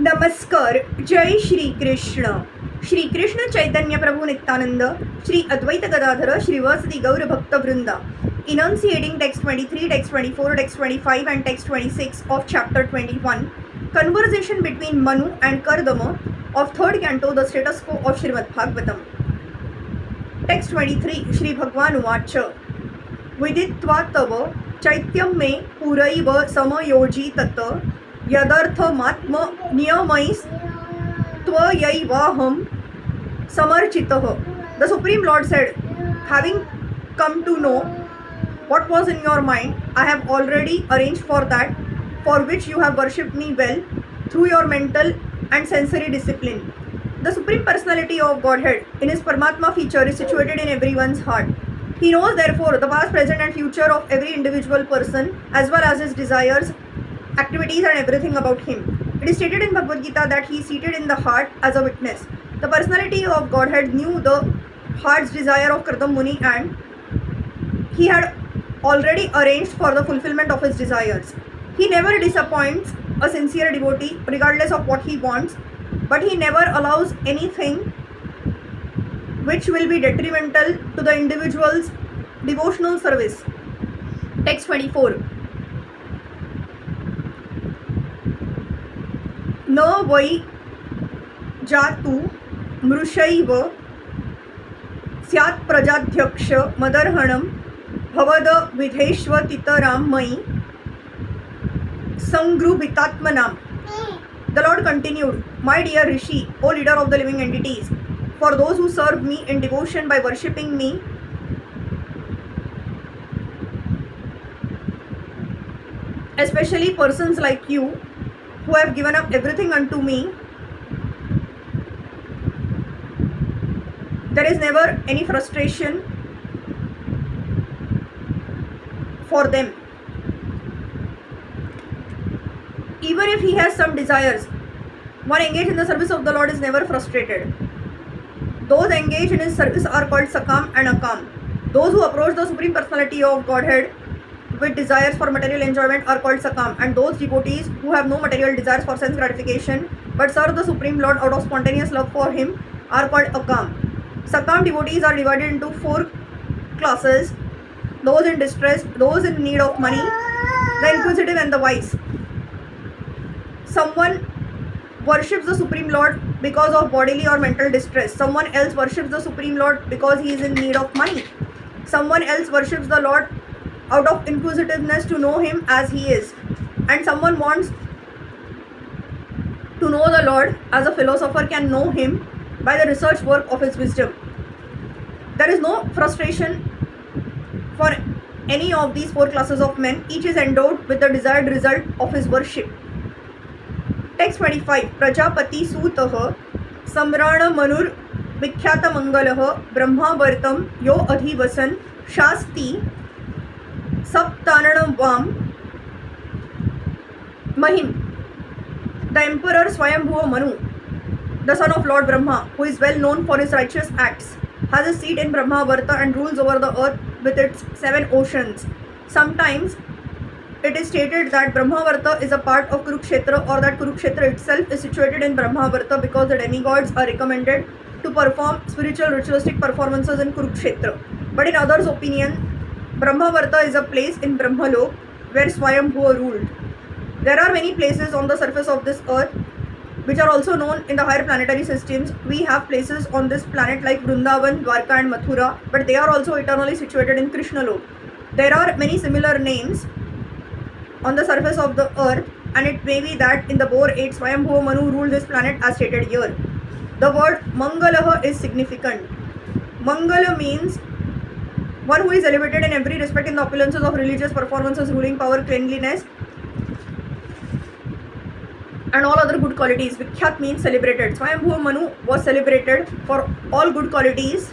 नमस्कार. जय श्री कृष्ण. श्री कृष्ण चैतन्य प्रभु नित्यानंद, श्री अद्वैत गदाधर, श्रीवासदि गौर भक्त वृंदा. Enunciating text 23, text 24, text 25 and text 26 of chapter 21. Conversation between Manu and Kardama of third canto, the status quo of Srimad Bhagavatam. Text 23. Shri Bhagwan उवाच विदित्वा तव चैत्यं मे पुरैव समयोजि तत् यदर्थमात्म नियमैस्त्वयैवाहं समर्चितः. The Supreme Lord said, having come to know what was in your mind, I have already arranged for that for which you have worshipped me well through your mental and sensory discipline. The Supreme Personality of Godhead in his Paramatma feature is situated in everyone's heart. He knows therefore the past, present and future of every individual person as well as his desires, activities and everything about him. It is stated in Bhagavad Gita that he is seated in the heart as a witness. The personality of Godhead knew the heart's desire of Kardama Muni and he had already arranged for the fulfillment of his desires. He never disappoints a sincere devotee regardless of what he wants, but he never allows anything which will be detrimental to the individual's devotional service. Text 24. न वै जातु मृषैव स्यात् प्रजाध्यक्ष मदर्हणं भवद विधेष्वतितरां मयि संगृभितात्मनाम्. The Lord continued, my dear Rishi, O leader of the living entities, for those who serve me in devotion by worshipping me, especially persons like you who have given up everything unto me, there is never any frustration for them. Even if he has some desires, one engaged in the service of the Lord is never frustrated. Those engaged in his service are called Sakam and Akam. Those who approach the Supreme Personality of Godhead with desires for material enjoyment are called Sakam, and those devotees who have no material desires for sense gratification but serve the Supreme Lord out of spontaneous love for him are called Akam. Sakam devotees are divided into 4 classes: those in distress, those in need of money, the inquisitive and the wise. Someone worships the Supreme Lord because of bodily or mental distress. Someone else worships the Supreme Lord because he is in need of money. Someone else worships the Lord out of inquisitiveness to know him as he is. And someone wants to know the Lord as a philosopher can know him by the research work of his wisdom. There is no frustration for any of these 4 classes of men. Each is endowed with the desired result of his worship. Text 25. Prajapati Sutah Samrana Manur Vikhyata Mangalah Brahma Vartam Yo Adhivasan Shasti Saptananam Mahim. The Emperor Swayambhuva Manu, the son of Lord Brahma, who is well known for his righteous acts, has a seat in Brahmavarta and rules over the earth with its 7 oceans. Sometimes it is stated that Brahmavarta is a part of Kurukshetra, or that Kurukshetra itself is situated in Brahmavarta because the demigods are recommended to perform spiritual ritualistic performances in Kurukshetra. But in others' opinion, Brahmavarta is a place in Brahmalok where Swayambhuva ruled. There are many places on the surface of this earth which are also known in the higher planetary systems. We have places on this planet like Vrindavan, Dwarka and Mathura, but they are also eternally situated in Krishnalok. There are many similar names on the surface of the earth, and it may be that in the Bore 8, Swayambhuva Manu ruled this planet as stated here. The word Mangalaha is significant. Mangala means one who is elevated in every respect in the opulences of religious performances, ruling power, cleanliness and all other good qualities. Vikhyat means celebrated. Swayambhuva Manu was celebrated for all good qualities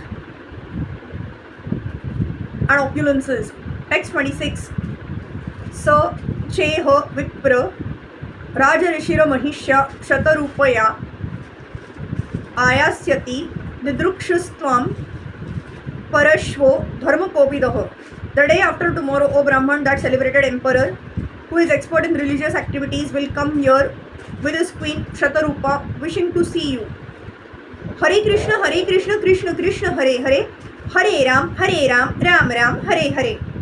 and opulences. Text 26. Sa Cheha Vipra Rajarishira Mahishya Shatarupaya Ayasyati Vidrukshastvam Parashvo Dharmakopidaha. The day after tomorrow, O Brahman, that celebrated emperor, who is expert in religious activities, will come here with his queen Shatarupa, wishing to see you. Hare Krishna, Krishna Krishna, Hare Hare, Hare Ram, Ram Ram, Hare Hare.